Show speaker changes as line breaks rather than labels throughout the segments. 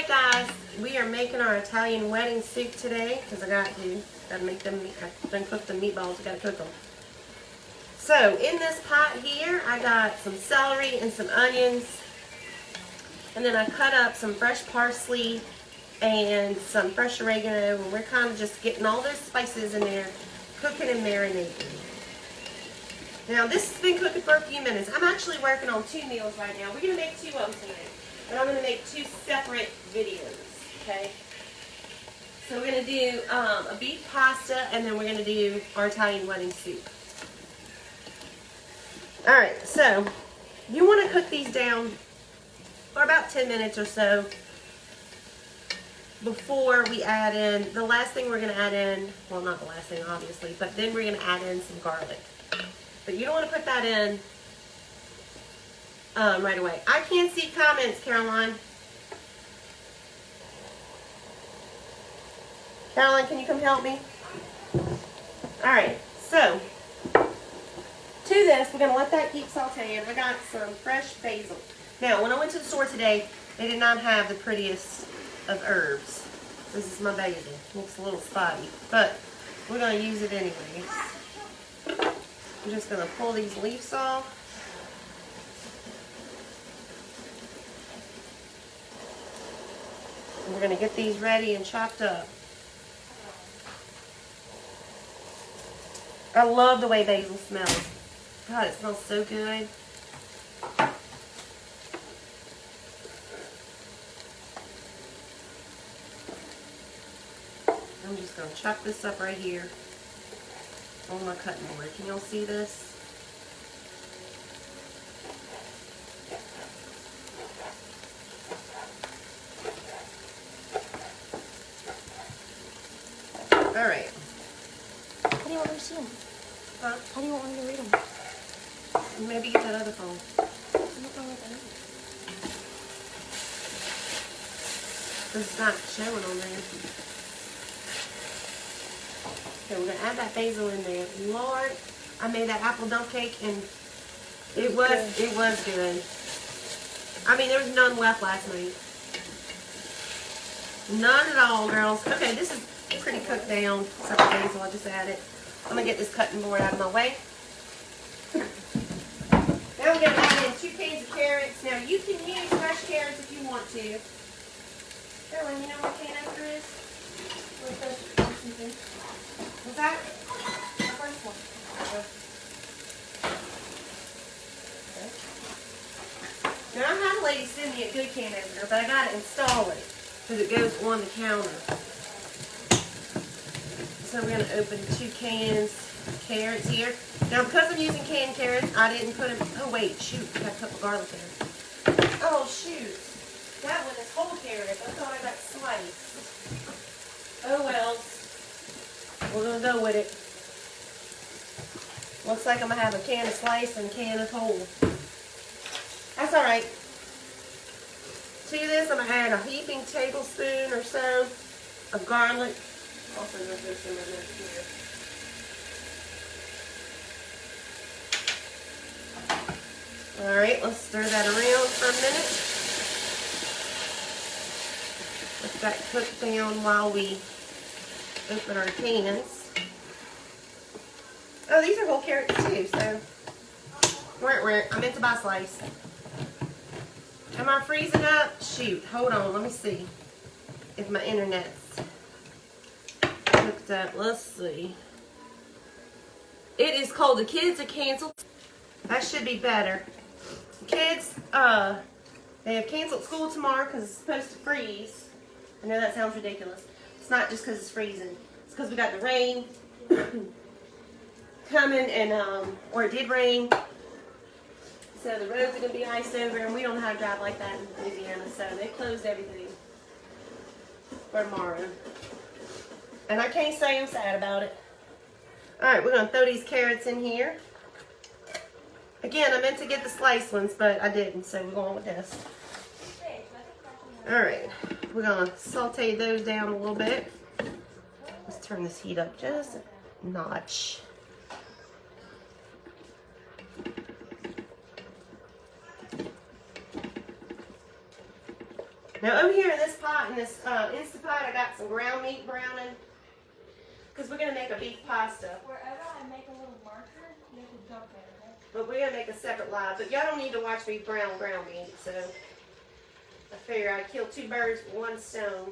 Alright guys, we are making our Italian wedding soup today because I gotta make them, I done cook the meatballs, I gotta cook them. So in this pot here, I got some celery and some onions, and then I cut up some fresh parsley and some fresh oregano, and we're kind of just getting all those spices in there, cooking and marinating. Now this has been cooking for a few minutes. I'm actually working on 2 meals right now. We're going to make 2 of them today. But I'm going to make 2 separate videos, okay? So we're going to do a beef pasta, and then we're going to do our Italian wedding soup. Alright, so you want to cook these down for about 10 minutes or so before we add in, the last thing we're going to add in, well not the last thing obviously, but then we're going to add in some garlic. But you don't want to put that in right away. I can't see comments, Caroline. Caroline, can you come help me? Alright, so to this, we're going to let that keep sauteing. I got some fresh basil. Now, when I went to the store today, they did not have the prettiest of herbs. This is my basil. Looks a little spotty, but we're going to use it anyways. I'm just going to pull these leaves off. And we're going to get these ready and chopped up. I love the way basil smells. God, it smells so good. I'm just going to chop this up right here on my cutting board. Can y'all see this? Alright.
How do you want me to see them?
Huh?
How do you want me to read them?
Maybe get that other phone.
What's wrong with that?
It's not showing on there. Okay, we're going to add that basil in there. Lord, I made that apple dump cake and it was good. I mean, there was none left last night. None at all, girls. Okay, this is pretty cooked down. Except the basil, I just added. I'm going to get this cutting board out of my way. Now we're going to add in 2 cans of carrots. Now, you can use fresh carrots if you want to. Caroline, you know what can opener is? What's that? The first one. Okay. Now, I had a lady send me a good can opener, but I got to install it because it goes on the counter. So we're going to open 2 cans of carrots here. Now, because I'm using canned carrots, I didn't put them. Oh, wait, shoot. I got a couple garlic there. Oh, shoot. That one is whole carrots. I thought I got sliced. Oh, well. We're going to go with it. Looks like I'm going to have a can of slice and a can of whole. That's all right. To this, I'm going to add a heaping tablespoon or so of garlic. Also, there's some of this here. All right, let's stir that around for a minute. Let that cook down while we open our cans. Oh, these are whole carrots too, so I meant to buy slice. Am I freezing up? Shoot, hold on, let me see if my internet's hooked up. Let's see. It is cold. The kids are canceled. That should be better. Kids, they have canceled school tomorrow because it's supposed to freeze. I know that sounds ridiculous. It's not just because it's freezing. It's because we got the rain coming and, or it did rain. So the roads are going to be iced over and we don't know how to drive like that in Louisiana. So they closed everything for tomorrow. And I can't say I'm sad about it. Alright, we're going to throw these carrots in here. Again, I meant to get the sliced ones, but I didn't, so we're going with this. Alright, we're going to saute those down a little bit. Let's turn this heat up just a notch. Now over here in this pot, in this Instapot, I got some ground meat browning. Because we're going to make a beef pasta.
Wherever I make a little marker, you can dump it, okay?
But we're going to make a separate live. But y'all don't need to watch me brown ground meat. So I figure I'd kill 2 birds with 1 stone.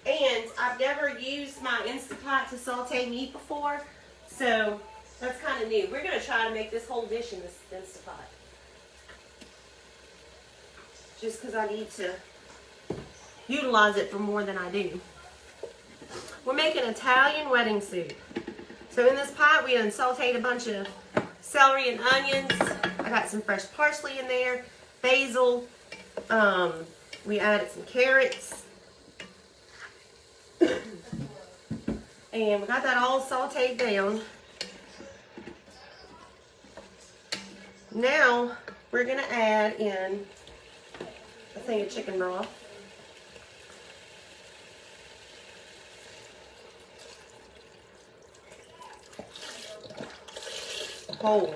And I've never used my Instapot to saute meat before. So that's kind of new. We're going to try to make this whole dish in this Instapot. Just because I need to utilize it for more than I do. We're making Italian wedding soup. So in this pot, we sauteed a bunch of celery and onions. I got some fresh parsley in there, basil. We added some carrots. And we got that all sauteed down. Now we're going to add in a thing of chicken broth. Whole.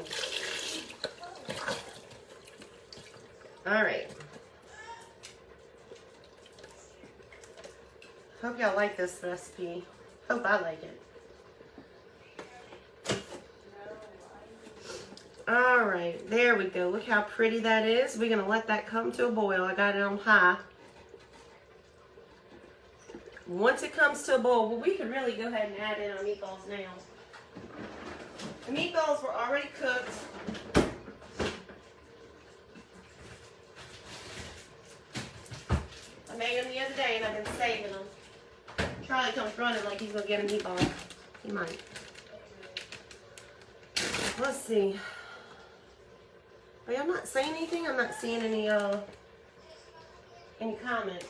Alright. Hope y'all like this recipe. Hope I like it. Alright, there we go. Look how pretty that is. We're going to let that come to a boil. I got it on high. Once it comes to a boil, well, we could really go ahead and add in our meatballs now. The meatballs were already cooked. I made them the other day and I've been saving them. Charlie comes running like he's going to get a meatball. He might. Let's see. Wait, I'm not saying anything. I'm not seeing any comments.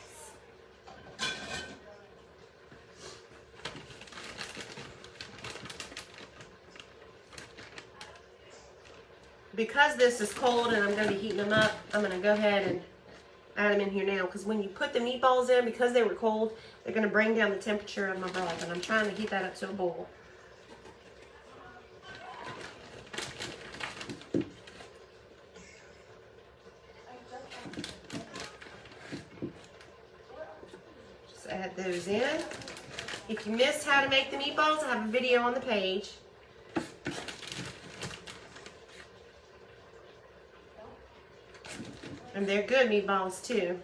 Because this is cold and I'm going to be heating them up, I'm going to go ahead and add them in here now. Because when you put the meatballs in, because they were cold, they're going to bring down the temperature of my broth. And I'm trying to heat that up to a boil. Just add those in. If you missed how to make the meatballs, I have a video on the page. And they're good meatballs too.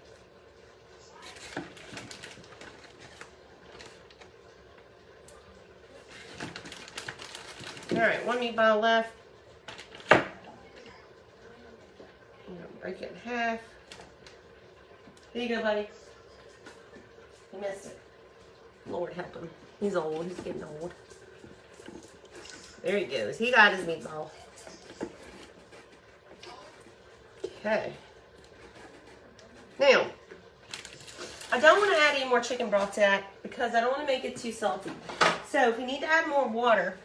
Alright, 1 meatball left. I'm gonna break it in half. There you go, buddy. You missed it. Lord help him. He's old. He's getting old. There he goes. He got his meatball. Okay. Now, I don't want to add any more chicken broth to that because I don't want to make it too salty. So if we need to add more water,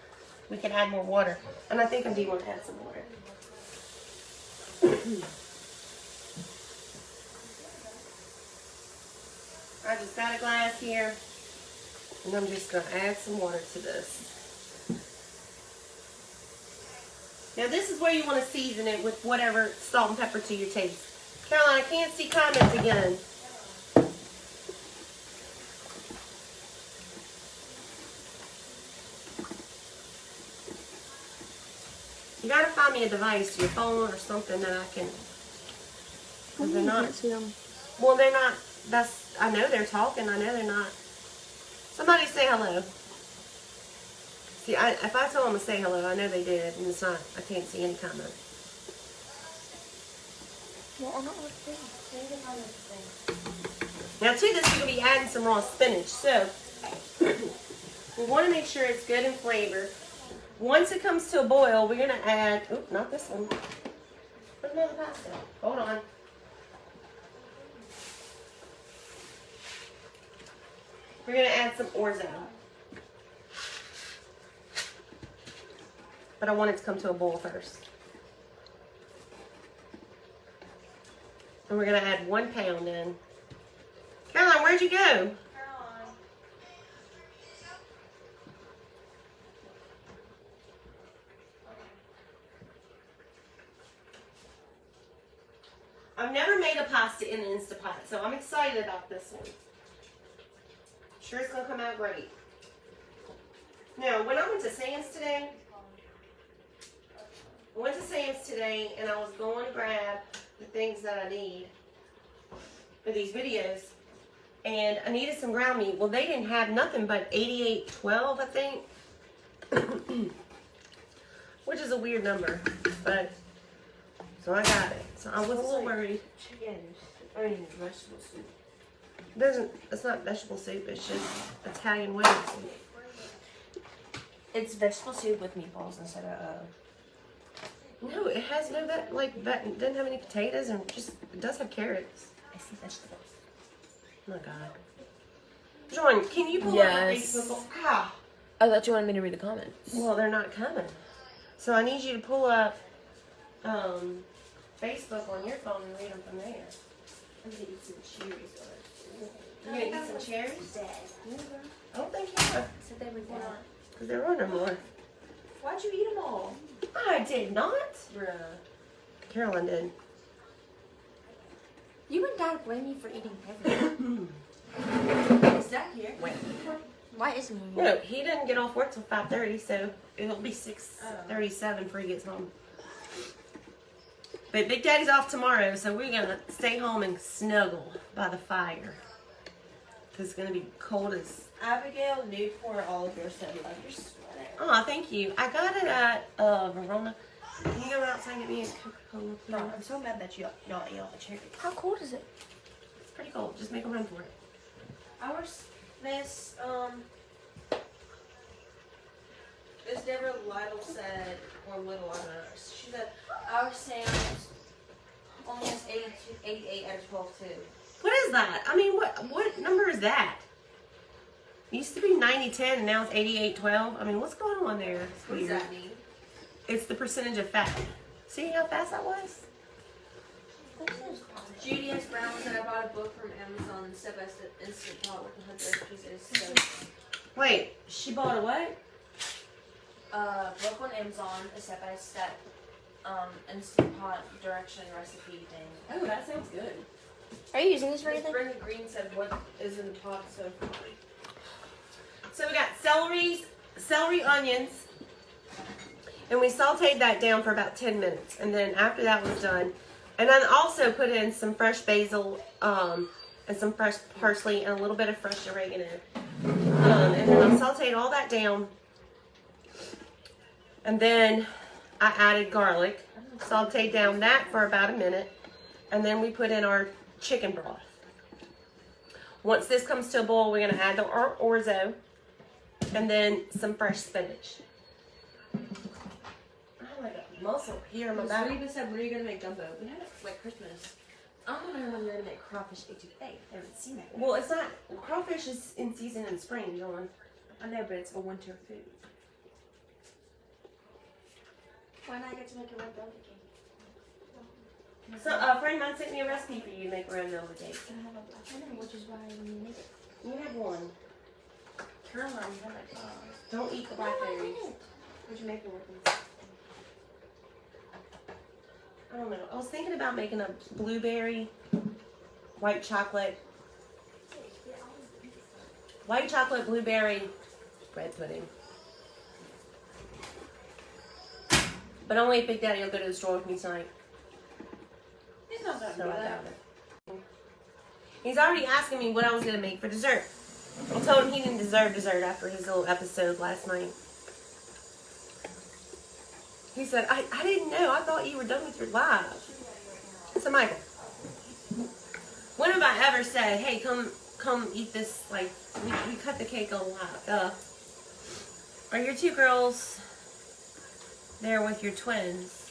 we can add more water. And I think I do want to add some water. I just got a glass here. And I'm just going to add some water to this. Now this is where you want to season it with whatever salt and pepper to your taste. Caroline, I can't see comments again. You gotta find me a device, your phone or something that I can. Because they're not.
See them.
Well, they're not. That's. I know they're talking. I know they're not. Somebody say hello. See, if I told them to say hello, I know they did, and it's not. I can't see any comments.
Well, I'm not looking.
Now to this, we're going to be adding some raw spinach. So, we want to make sure it's good in flavor. Once it comes to a boil, we're going to add, oop, not this one. Put another pasta. Hold on. We're going to add some orzo. But I want it to come to a boil first. And we're going to add 1 pound in. Caroline, where'd you go?
Caroline.
I've never made a pasta in the Instapot, so I'm excited about this one. Sure it's gonna come out great. Now, when I went to Sam's today, and I was going to grab the things that I need for these videos, and I needed some ground meat. Well, they didn't have nothing but 88.12, I think, which is a weird number, but so I got it. So I was a little worried.
Chicken, onions, vegetable soup.
It's not vegetable soup. It's just Italian wedding soup.
It's vegetable soup with meatballs instead of.
No, it has no that like that. It doesn't have any potatoes and just it does have carrots.
I see vegetables.
Oh my god. John, can you pull up
Yes.
my Facebook? Ah.
I thought you wanted me to read the comments.
Well, they're not coming. So I need you to pull up Facebook on your phone and read them from there.
I'm gonna eat some cherries.
You gonna eat some cherries?
Dead.
I don't think you are.
Said they were dead.
Because there are no more.
Why'd you eat them all?
I did not.
Bruh.
Carolyn did.
You and Dad blame me for eating everything. Is Dad here? Wait. Why isn't he here?
No, he didn't get off work till 5:30, so it'll be 6:37 before he gets home. But Big Daddy's off tomorrow, so we're gonna stay home and snuggle by the fire. Cause it's gonna be cold as.
Abigail Newport Oliver said, "Love your sweater."
Oh, thank you. I got it at Verona. Can you go outside and get me a Coca-Cola, please?
I'm so mad that y'all ate all the cherries.
How cold is it?
It's pretty cold. Just make a run for it.
Miss Deborah Lytle said, or Little, I don't know. She said, our Sam's only has 88 out of 12 too.
What is that? I mean, what number is that? It used to be 90-10 and now it's 88-12. I mean, what's going on there? It's
What does
weird.
that mean?
It's the percentage of fat. See how fast that was?
Judy S. Brown said, I bought a book from Amazon, Step by Step Instant Pot with 100 recipes. So,
Wait, she bought a what?
book on Amazon, a step by step Instant Pot direction recipe thing.
Oh, that sounds good.
Are you using this for
Miss
anything?
Brenda Green said, what is in the pot so far?
So we got celery, onions, and we sauteed that down for about 10 minutes. And then after that was done, and then also put in some fresh basil, and some fresh parsley and a little bit of fresh oregano. And then I sauteed all that down. And then I added garlic, sauteed down that for about a minute, and then we put in our chicken broth. Once this comes to a boil, we're gonna add our orzo, and then some fresh spinach. Oh my god, muscle here in my
Miss
back.
Reba said, when are you going to make gumbo? We had it for like Christmas. I don't know when you're going to make crawfish etouffee. I haven't seen that.
Well, it's not, crawfish is in season in spring, John.
I know, but it's a winter food.
Why not get to make a red velvet cake?
So a friend of mine sent me a recipe for you to make red velvet cake.
I have a black one, which is why I need it.
You have one.
Caroline, you have like,
Don't eat the blackberries.
what'd you make it with?
I don't know. I was thinking about making a blueberry, white chocolate blueberry bread pudding. But only if Big Daddy will go to the store with me tonight.
He's not going to
So
do
I
that.
doubt it. He's already asking me what I was going to make for dessert. I told him he didn't deserve dessert after his little episode last night. He said, I didn't know. I thought you were done with your live. So, Michael, when have I ever said, hey, come eat this, like, we cut the cake on live? Are your two girls there with your twins?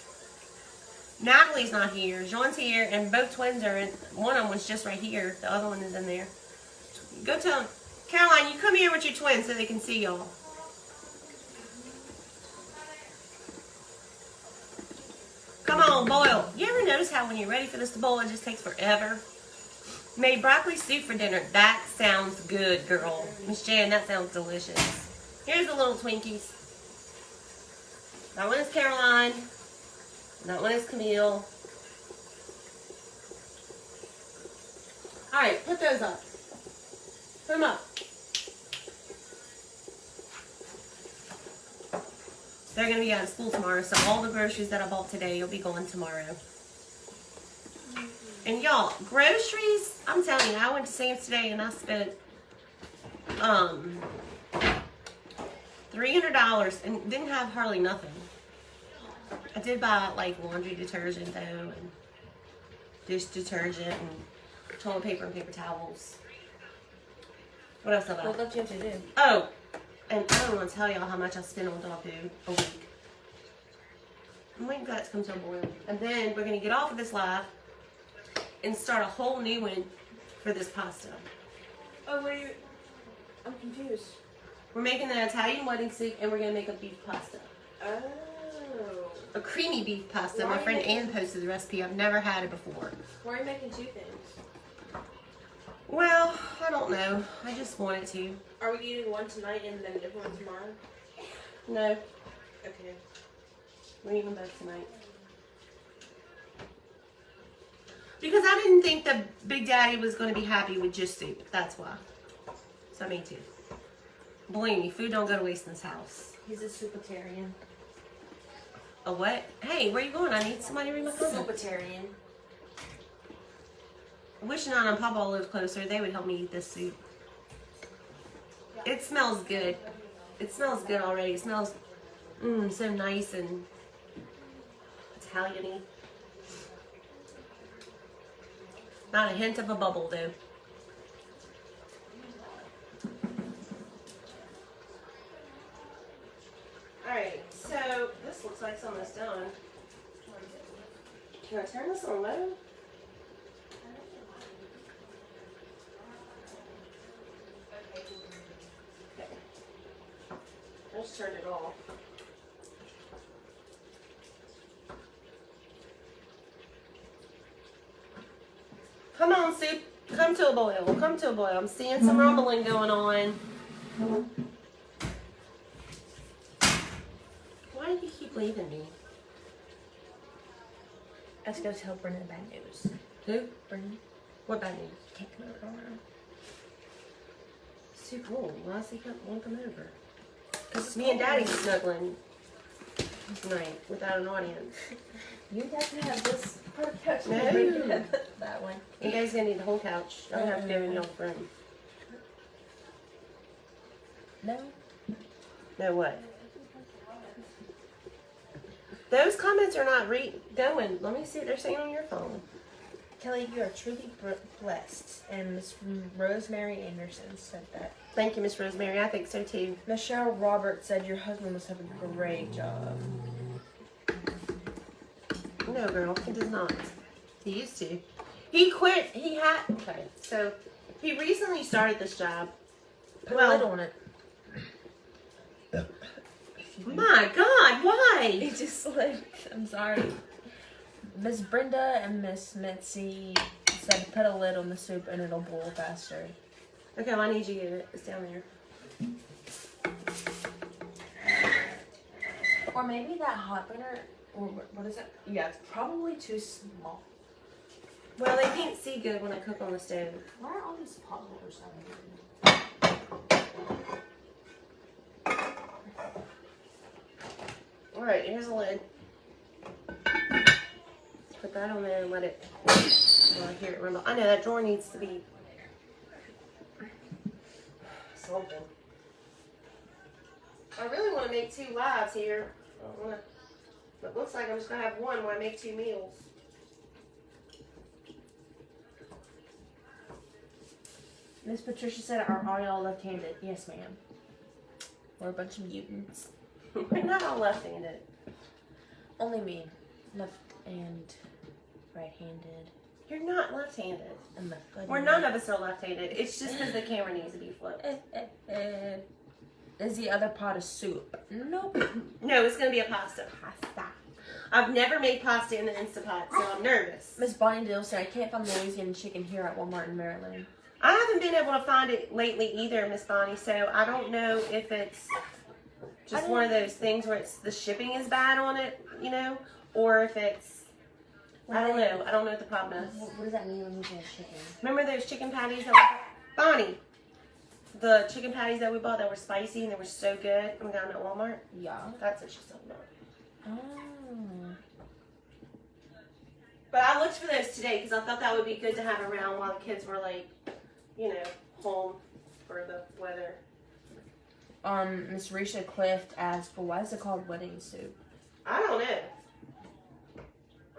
Natalie's not here. Jean's here, and both twins are in. One of them was just right here. The other one is in there. Go tell them. Caroline, you come here with your twins so they can see y'all. Come on, boil. You ever notice how when you're ready for this to boil, it just takes forever? Made broccoli soup for dinner. That sounds good, girl. Miss Jan, that sounds delicious. Here's the little Twinkies. That one is Caroline. That one is Camille. Alright, put those up. Put them up. They're going to be out of school tomorrow, so all the groceries that I bought today will be going tomorrow. And y'all, groceries, I'm telling you, I went to Sam's today and I spent $300 and didn't have hardly nothing. I did buy like laundry detergent though, and dish detergent and toilet paper and paper towels. What else did I buy?
What else do you have to do?
Oh, and I don't want to tell y'all how much I spend on dog food a week. I'm waiting for that to come to a boil. And then we're going to get off of this live and start a whole new one for this pasta.
Oh, what are you? I'm confused.
We're making an Italian wedding soup and we're going to make a beef pasta.
Oh.
A creamy beef pasta.
Why
My
are you
friend
making-
Ann posted the recipe. I've never had it before.
Why are you making two things?
Well, I don't know. I just wanted to.
Are we eating one tonight and then a different one tomorrow?
No,
Okay.
we're eating both tonight. Because I didn't think that Big Daddy was going to be happy with just soup. That's why. So me too. Believe me, food don't go to waste in this house.
He's a soupitarian.
A what? Hey, where you going? I need somebody to read my comment.
Soupitarian.
I wish Nana and Papa lived closer. They would help me eat this soup. It smells good. It smells good already. It smells so nice and Italian-y. Not a hint of a bubble though. Alright, so this looks like it's almost done. Can I turn this on low? Okay. I just turned it off. Come on, soup. Come to a boil. Come to a boil. I'm seeing some rumbling going on. Why do you keep leaving me?
Let's go tell Brendan bad news.
Who?
Brendan
What bad news?
can't come over tomorrow.
It's too cold. Why does he want to come over? Because me and Daddy's snuggling tonight without an audience.
You guys can have this part of the couch.
No.
and Brendan can have that one.
You guys gonna need the whole couch. I don't have to go in y'all's room.
No.
No what? Those comments are not going. Let me see what they're saying on your phone.
Kelly, you are truly blessed. And Miss Rosemary Anderson said that.
Thank you, Miss Rosemary. I think so too.
Michelle Roberts said your husband must have a great job.
No, girl, he does not. He used to. He quit. Okay, so he recently started this job.
Put
Well-
a lid on it.
My God, why?
He just like, I'm sorry. Miss Brenda and Miss Mitzi said to put a lid on the soup and it'll boil faster.
Okay, well, I need you to get it. It's down there.
Or maybe that hot burner, or what is it? Yeah, it's probably too small.
Well, they can't see good when I cook on the stove.
Why are all these pot holders on?
Alright, here's a lid. Put that on there and let it. Well, I hear it rumble. I know that drawer needs to be something. I really want to make 2 lives here. But it looks like I'm just going to have one when I make 2 meals.
Miss Patricia said, are all left-handed? Yes, ma'am. We're a bunch of mutants.
We're not all left-handed.
Only me. Left and right-handed.
You're not left-handed.
And left-footed.
We're none of us are left-handed. It's just because the camera needs to be flipped.
Is the other pot of soup? Nope.
No, it's going to be a pasta.
Pasta.
I've never made pasta in the Instapot, so I'm nervous.
Miss Bonnie Dill said, I can't find the Louisiana chicken here at Walmart in Maryland.
I haven't been able to find it lately either, Miss Bonnie, so I don't know if it's just one of those things where it's the shipping is bad on it, you know, or if it's I don't know. I don't know what the problem is.
What does that mean when you say chicken?
Remember those chicken patties that we bought? Bonnie, the chicken patties that we bought that were spicy and they were so good and we got them at Walmart?
Yeah.
That's what she's talking about.
Oh.
But I looked for those today because I thought that would be good to have around while the kids were like, you know, home for the weather.
Miss Risha Clift asked, well, why is it called wedding soup?
I don't know.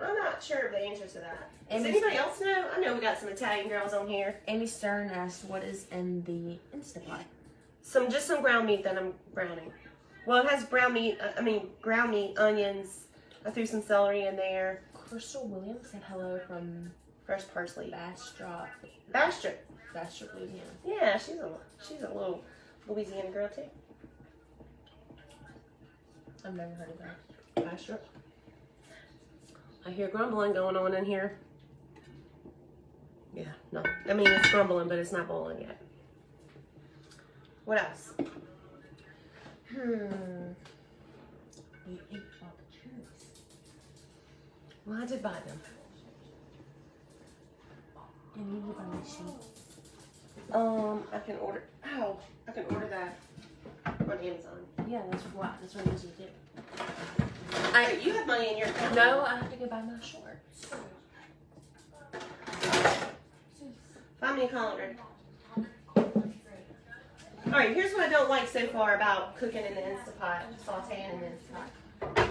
I'm not sure of the answer to that. Does
Amy-
anybody else know? I know we got some Italian girls on here.
Amy Stern asked, what is in the Instapot?
Just some ground meat that I'm browning. Well, it has ground meat, onions. I threw some celery in there.
Crystal Williams said hello from
Fresh parsley.
Bastrop, Louisiana.
Yeah, she's a little Louisiana girl too.
I've never heard of that.
Bastrop. I hear grumbling going on in here. Yeah, no. I mean, it's grumbling, but it's not boiling yet. What else?
We ate all the cherries.
Well, I did buy them.
And you live on my sheet.
I can order. Oh, I can order that on Amazon.
Yeah, that's what I usually do.
Hey, you have money in your account.
No, I have to go buy my shorts.
Find me a colander. All right, here's what I don't like so far about cooking in the Instapot, sauteing in the Instapot.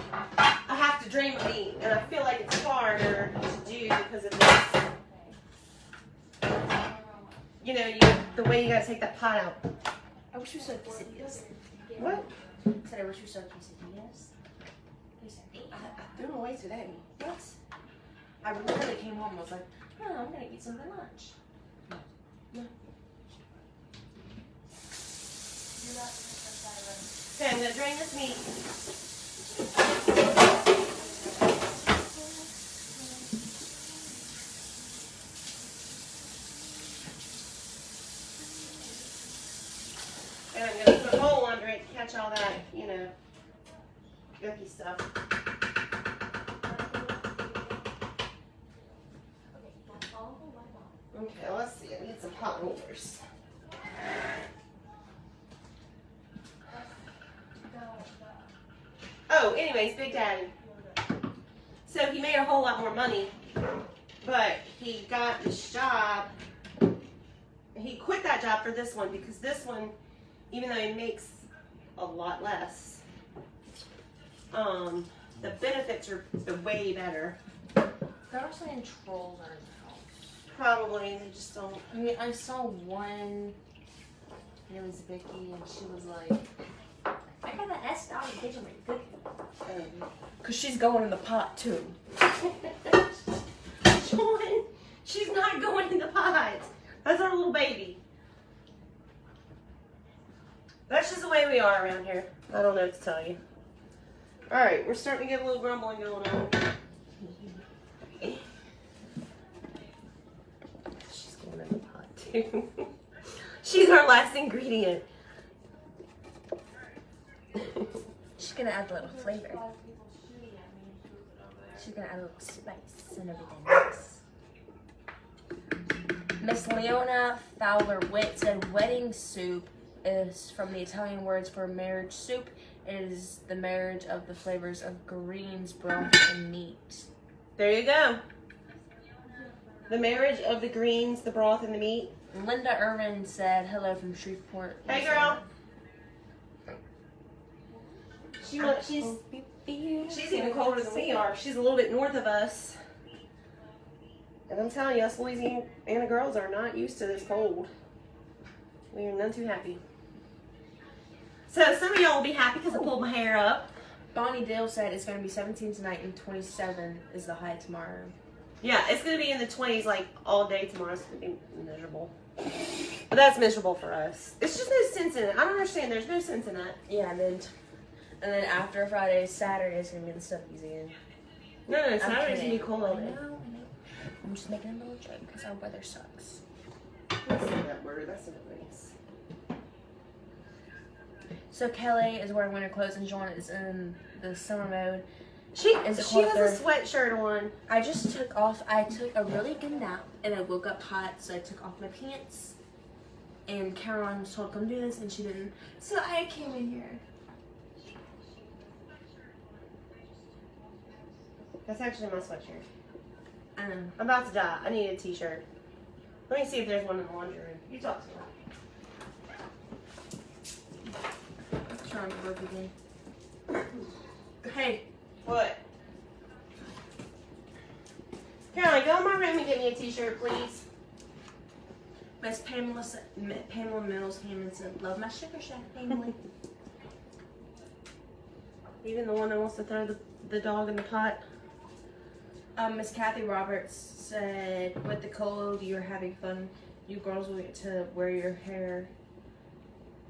I have to drain my meat, and I feel like it's harder to do because of this. You know, the way you gotta take that pot out.
I wish we saw quesadillas.
What?
I said I wish we saw quesadillas.
I threw them away today.
What? I literally came home and was like, oh, I'm gonna eat some for lunch.
Okay, I'm gonna drain this meat. And I'm gonna put a bowl under it to catch all that, you know, yucky stuff. Okay, let's see. I need some hot rollers. Oh, anyways, Big Daddy. So he made a whole lot more money, but he got this job. He quit that job for this one because this one, even though he makes a lot less, the benefits are way better.
They're also in trolls are in the house.
Probably, they just don't.
I mean, I saw one, and it was Vicky, and she was like, I got an S dog in the kitchen with cooking. Because she's going in the pot, too.
Sean, she's not going in the pot. That's our little baby. That's just the way we are around here. I don't know what to tell you. Alright, we're starting to get a little grumbling going on. She's going in the pot too. She's our last ingredient.
She's going to add a little flavor. She's going to add a little spice and everything else. Miss Leona Fowler-Witt said wedding soup is from the Italian words for marriage soup. It is the marriage of the flavors of greens, broth, and meat.
There you go. The marriage of the greens, the broth, and the meat.
Linda Irvin said hello from Shreveport.
Hey, girl. She's even colder than we are. She's a little bit north of us. And I'm telling you, us Louisiana girls are not used to this cold. We are none too happy. So some of y'all will be happy because I pulled my hair up.
Bonnie Dale said it's going to be 17 tonight and 27 is the high tomorrow.
Yeah, it's going to be in the 20s like all day tomorrow. It's going to be miserable. But that's miserable for us. It's just no sense in it. I don't understand. There's no sense in that.
Yeah, and then after Friday, Saturday is going to be the stuff again.
No, Saturday's going to be
kidding.
cold
I
all
know,
day.
I know. I'm just making a little joke because our weather sucks.
Let's say that word. That's what it means.
So Kelly is wearing winter clothes and Joanna is in the summer mode.
She
Is it
has
called
a sweatshirt on.
I took a really good nap and I woke up hot, so I took off my pants. And Caroline was told, come do this, and she didn't. So I came in here.
That's actually my sweatshirt.
I know.
I'm about to die. I need a t-shirt. Let me see if there's one in the laundry room. You talk to me.
I'm trying to work again. Hey,
What? Caroline, go in my room and get me a t-shirt, please.
Miss Pamela Mills came and said, love my Sugar Shack family.
Even the one that wants to throw the dog in the pot.
Miss Kathy Roberts said, with the cold, you're having fun. You girls will get to wear your hair,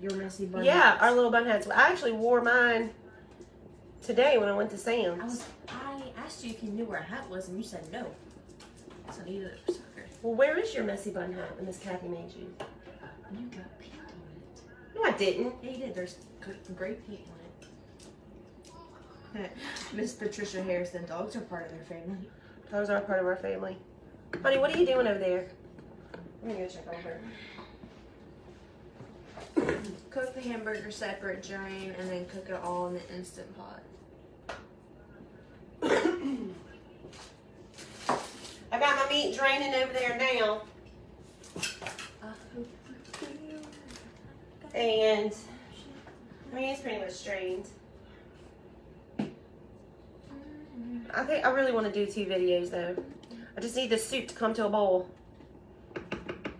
your messy bun.
Yeah,
hats."
our little bun hats. I actually wore mine today when I went to Sam's.
I asked you if you knew where a hat was, and you said no. So neither sucker.
Well, where is your messy bun hat that Miss Kathy made you?
You got paint on
No, I didn't.
it. Yeah, you did. There's great paint on it. Miss Patricia Harrison, dogs are part of their family.
Those are part of our family. Honey, what are you doing over there? Let me go check on her.
Cook the hamburger separate, drain, and then cook it all in the Instant Pot.
I got my meat draining over there now. And, I mean, it's pretty much drained. I think I really want to do 2 videos though. I just need the soup to come to a boil.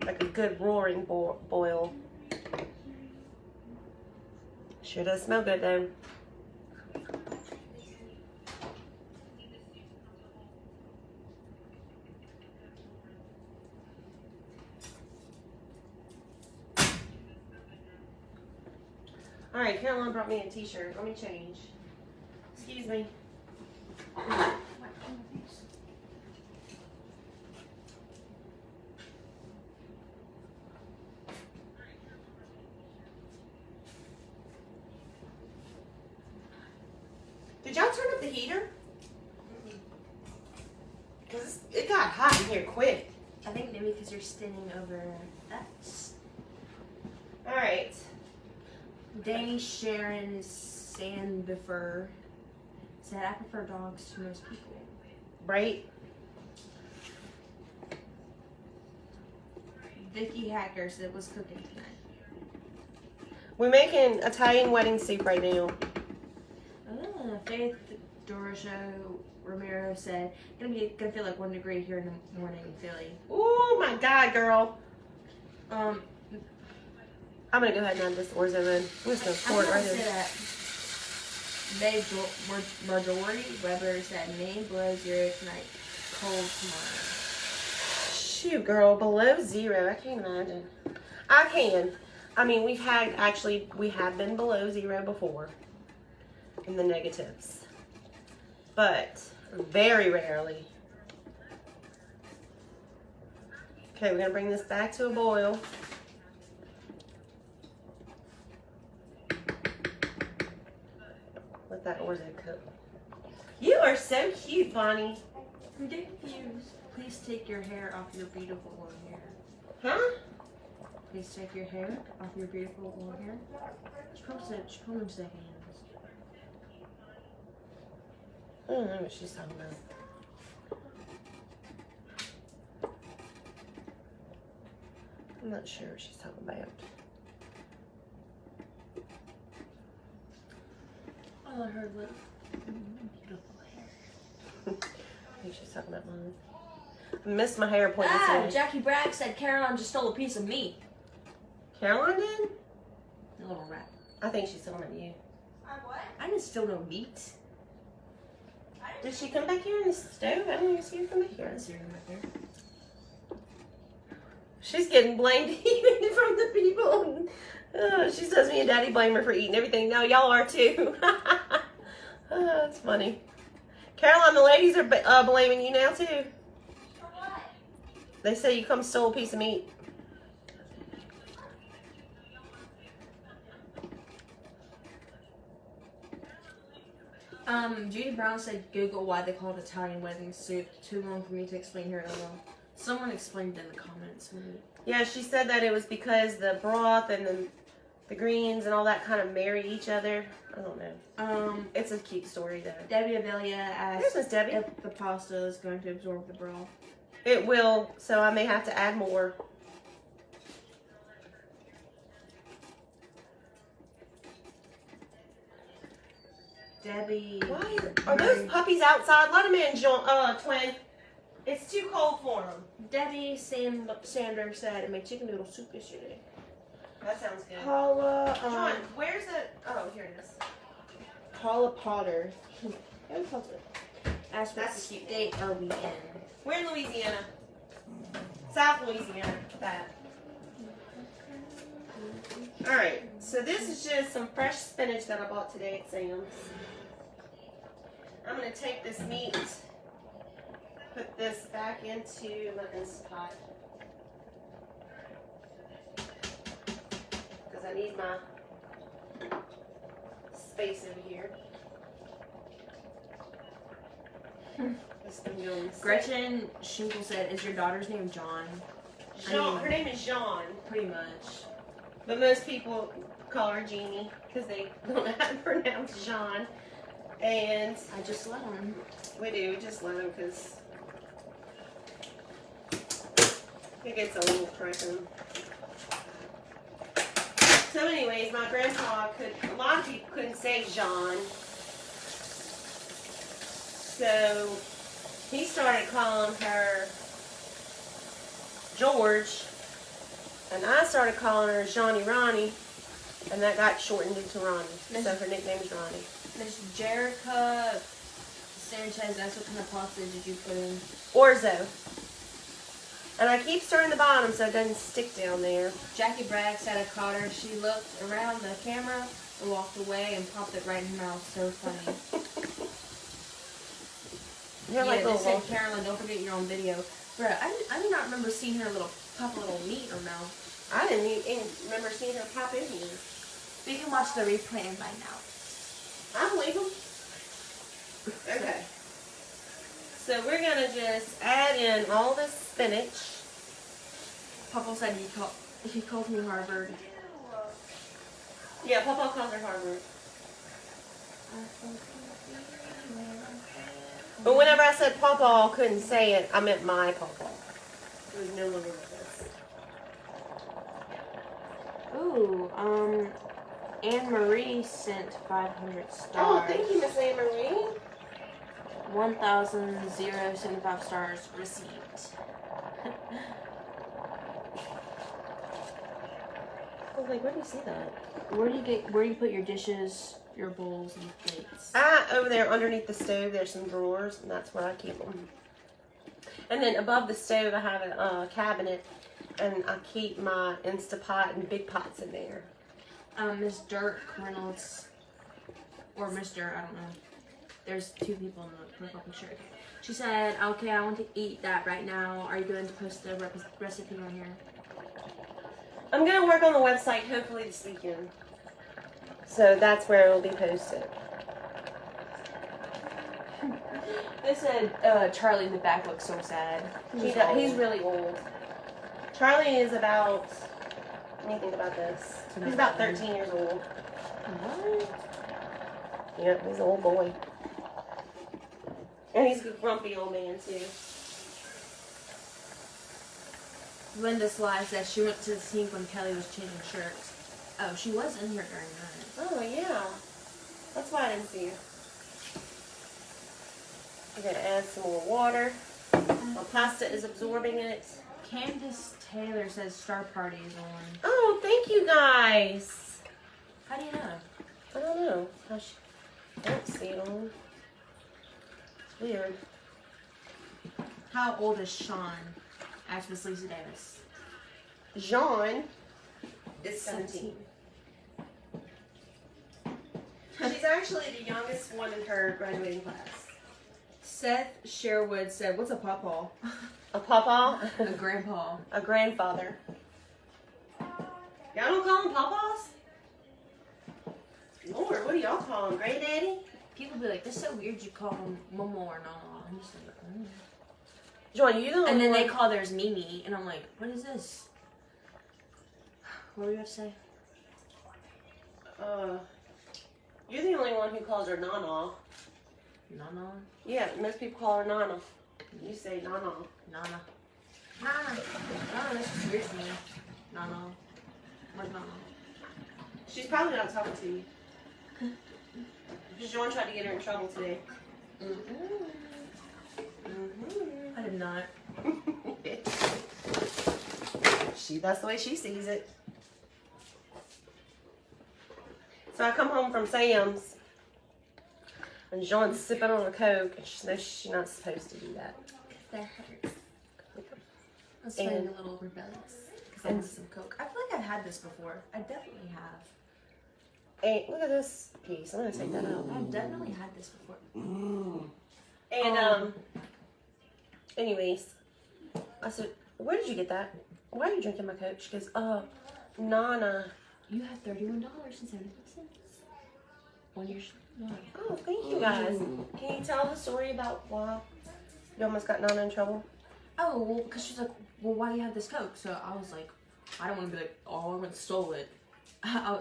Like a good roaring boil. Sure does smell good though. Alright, Caroline brought me a t-shirt. Let me change. Excuse me. Did y'all turn up the heater? Because it got hot in here quick.
I think maybe because you're standing over that.
Alright.
Danny Sharon Sandbifer said, I prefer dogs to most people.
Right?
Vicky Hacker said, what's cooking tonight?
We're making Italian wedding soup right now.
Faith Dorisha Romero said, gonna feel like 1 degree here in the morning in Philly.
Oh my god, girl.
Um,
I'm gonna go ahead and add this orzo in. I'm just gonna pour it right in.
May Marjorie Weber said, Maine below 0 tonight, cold tomorrow.
Shoot, girl, below 0. I can't imagine. I can. I mean, we have been below 0 before in the negatives, but very rarely. Okay, we're gonna bring this back to a boil. Let that orzo cook. You are so cute, Bonnie.
I'm confused. Please take your hair off your beautiful long hair.
Huh?
Please take your hair off your beautiful long hair. She pulled into the hands.
I don't know what she's talking about. I'm not sure what she's talking about.
All I heard was beautiful hair.
I think she's talking about mine. I missed my hair appointment today.
Jackie Bragg said Caroline just stole a piece of meat.
Caroline did?
The little rat.
I think she's talking about you.
What?
I didn't steal no meat.
Did she come back here in the stove? I didn't even see her come back
I
here.
didn't see her right there.
She's getting blamed even from the people. She says me and Daddy blame her for eating everything. No, y'all are too. That's funny. Caroline, the ladies are blaming you now too.
For what?
They say you come stole a piece of meat.
Judy Brown said Google why they call it Italian wedding soup. Too long for me to explain here alone. Someone explained in the comments.
Yeah, she said that it was because the broth and the greens and all that kind of marry each other. I don't know. It's a cute story though.
Debbie Avelia asked
There's Miss Debbie.
if the pasta is going to absorb the broth.
It will, so I may have to add more.
Debbie.
Why are those puppies outside? Let them in, Twin. It's too cold for them.
Debbie Sanders said I made chicken noodle soup yesterday.
That sounds good.
Paula.
John, where's the? Oh, here it is.
Paula Potter. Asked what
That's
the date are we in?
We're in Louisiana. South Louisiana. That. Alright, so this is just some fresh spinach that I bought today at Sam's. I'm going to take this meat, put this back into my Instapot. Because I need my space over here. This thing going sick.
Gretchen Schinkle said, "Is your daughter's name John?"
Jean, her name is Jean.
Pretty much.
But most people call her Jeannie because they don't know how to pronounce Jean. And
I just let him.
we do, just let them because it gets a little pressing. So anyways, my grandpa a lot of people couldn't say Jean. So he started calling her George. And I started calling her Johnny Ronnie, and that got shortened into Ronnie. So her nickname is Ronnie.
Miss Jerica Sanchez asked what kind of pasta did you put in?
Orzo. And I keep stirring the bottom so it doesn't stick down there.
Jackie Bragg said I caught her. She looked around the camera and walked away and popped it right in her mouth. So funny.
They're like
They
little
said,
wolf.
Carolyn, don't forget you're on video. Bro, I do not remember seeing her pop a little meat or mouth.
I didn't even remember seeing her pop in here.
We can watch the replay and find out.
I believe them. Okay. So we're going to just add in all this spinach.
Papa said he called me Harvard.
Yeah, Papa calls her Harvard. But whenever I said Papa couldn't say it, I meant my Papa. It was no longer with us.
Ooh, Anne Marie sent 500 stars.
Oh, thank you, Miss Anne Marie.
1,075 stars received.
I was like, where do you see that?
Where do you put your dishes, your bowls, and plates?
Over there underneath the stove, there's some drawers, and that's where I keep them. And then above the stove, I have a cabinet, and I keep my Instapot and big pots in there.
Miss Dirk Reynolds, or Miss Dirk, I don't know. There's two people in the profile picture. She said, "Okay, I want to eat that right now. Are you going to post the recipe on here?"
I'm going to work on the website hopefully this weekend. So that's where it'll be posted.
They said Charlie in the back looks so sad. He's really old.
Charlie is about, let me think about this. He's about 13 years old.
What?
Yep, he's an old boy. And he's a grumpy old man, too.
Linda Sly says she went to the sink when Kelly was changing shirts. Oh, she was in here during that.
Oh, yeah. That's why I didn't see her. I'm going to add some more water. My pasta is absorbing it.
Candace Taylor says Star Party is on.
Oh, thank you guys.
How do you know?
I don't know. I don't see it on. It's weird.
How old is Sean? Asked Miss Lisa Davis.
Jean is 17. She's actually the youngest one in her graduating class.
Seth Sherwood said, "What's a pawpaw?"
A pawpaw?
A grandpa.
A grandfather. Y'all don't call them pawpaws? Lord, what do y'all call them? Granddaddy?
People be like, "That's so weird. You call them Momo or Nana." I'm just like, mm.
Joanne, you the only
And then
one.
they call theirs Mimi, and I'm like, "What is this?" What do you have to say?
You're the only one who calls her Nana.
Nana,
Yeah, most people call her Nana. You say Nana.
Nana, Nana. Nana, that's just weird to me. Nana, where's Nana?
She's probably not talking to you. Joanne tried to get her in trouble today.
I did not.
That's the way she sees it. So I come home from Sam's, and Joanne's sipping on a Coke, and she knows she's not supposed to do that.
That hurts. I was
And-
feeling a little rebellious because I want some Coke. I feel like I've had this before. I definitely have.
And look at this piece. I'm gonna take that out.
I've definitely had this before.
And anyways, I said, "Where did you get that? Why are you drinking my Coke?" She goes, Nana."
You have $31.75 on your no.
Oh, thank you guys. Can you tell the story about why you almost got Nana in trouble?
Oh, well, because she's like, "Well, why do you have this Coke?" So I was like, I don't want to be like, "Oh, I went and stole it."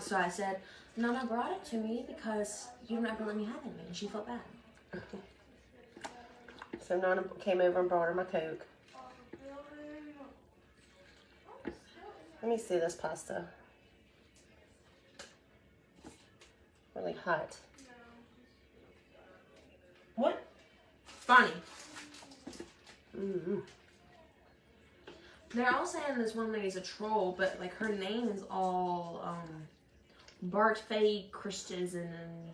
So I said, "Nana brought it to me because you don't ever let me have it," and she felt bad.
So Nana came over and brought her my Coke. Let me see this pasta. Really hot. What?
Bonnie.
Mm-hmm.
They're all saying this one lady's a troll, but like her name is all Bart Faye Christensen and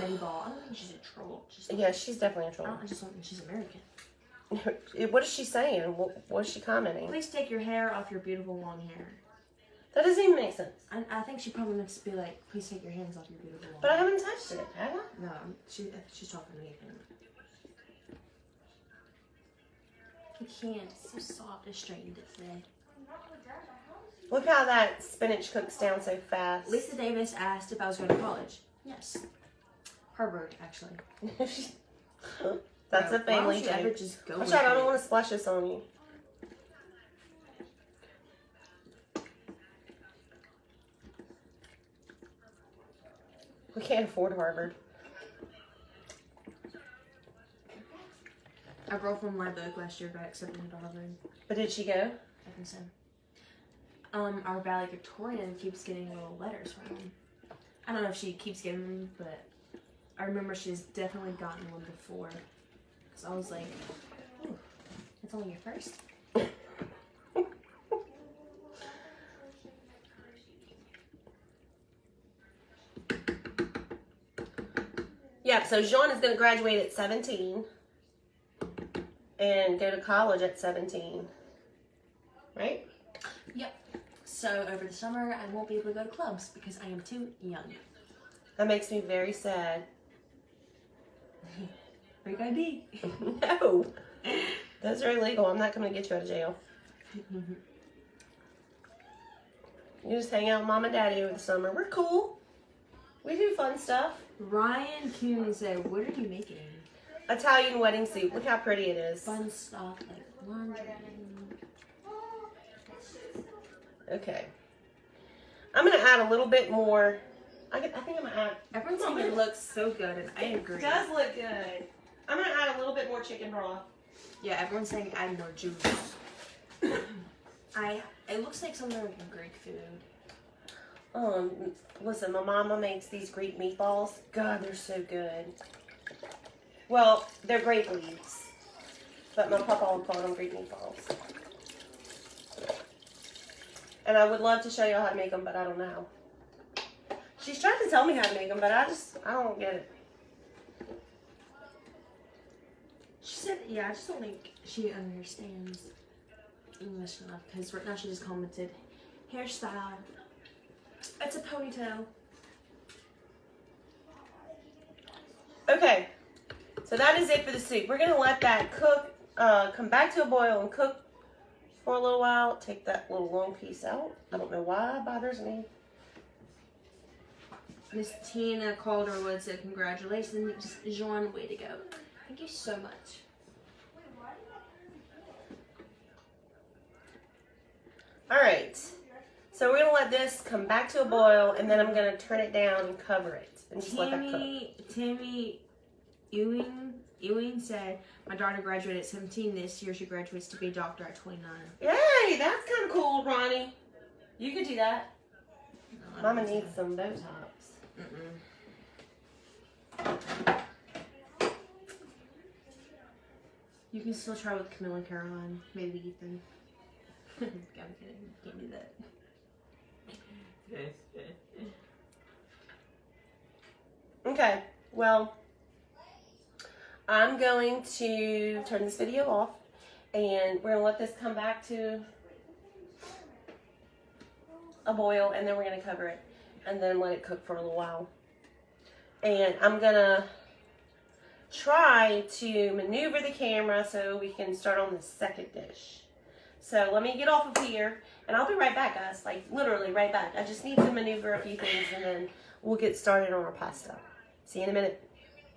Mayball. I don't think she's a troll. Just
Yeah, she's definitely a
I just don't think she's American.
troll. What is she saying? What is she commenting?
Please take your hair off your beautiful long hair.
That doesn't even make sense.
I think she probably meant to be like, please take your hands off your beautiful long
But I
hair.
haven't touched it, have I?
No, she's talking to me again. I can't. It's so soft. I straightened it today.
Look how that spinach cooks down so fast.
Lisa Davis asked if I was going to college. Yes. Harvard, actually.
That's
Bro,
a family
why don't you ever
joke.
just go
Watch
with
out, I
it?
don't want to splash this on you. We can't afford Harvard.
A girl from my book last year got accepted into Harvard.
But did she go?
I think so. Our valedictorian keeps getting little letters from him. I don't know if she keeps getting them, but I remember she's definitely gotten one before. So I was like, ooh, it's only your first.
Yeah, so Jean is going to graduate at 17 and go to college at 17. Right?
Yep. So over the summer, I won't be able to go to clubs because I am too young.
That makes me very sad.
Where you gonna be?
No. Those are illegal. I'm not coming to get you out of jail. You just hang out with mom and daddy over the summer. We're cool. We do fun stuff.
Ryan Coon said, "What are you making?"
Italian wedding suit. Look how pretty it is.
Fun stuff like laundry.
Okay. I'm going to add a little bit more. I think I'm going to add...
Everyone's saying it looks so good, and I agree.
It does look good. I'm going to add a little bit more chicken broth.
Yeah, everyone's saying add more juice. It looks like something like Greek food.
Listen, my mama makes these Greek meatballs. God, they're so good. Well, they're grape leaves. But my papa would call them Greek meatballs. And I would love to show you how to make them, but I don't know how. She's trying to tell me how to make them, but I don't get it.
She said, yeah, I just don't think she understands English enough because right now she just commented, hairstyle. It's a ponytail.
Okay, so that is it for the soup. We're going to let that cook, come back to a boil and cook for a little while. Take that little long piece out. I don't know why it bothers me.
Miss Tina Calderwood said, congratulations, Jean, way to go. Thank you so much.
All right. So we're gonna let this come back to a boil, and then I'm gonna turn it down and cover it, and just let that cook.
Tammy Ewing said, my daughter graduated at 17 this year. She graduates to be a doctor at 29.
Yay, that's kind of cool, Ronnie. You could do that.
No,
Mama needs some Botox.
You can still try with Camille and Caroline. Maybe Ethan. I'm kidding. Can't do that.
Okay, well, I'm going to turn this video off, and we're gonna let this come back to a boil, and then we're gonna cover it, and then let it cook for a little while. And I'm gonna try to maneuver the camera so we can start on the second dish. So let me get off of here, and I'll be right back, guys. Like, literally right back. I just need to maneuver a few things, and then we'll get started on our pasta. See you in a minute.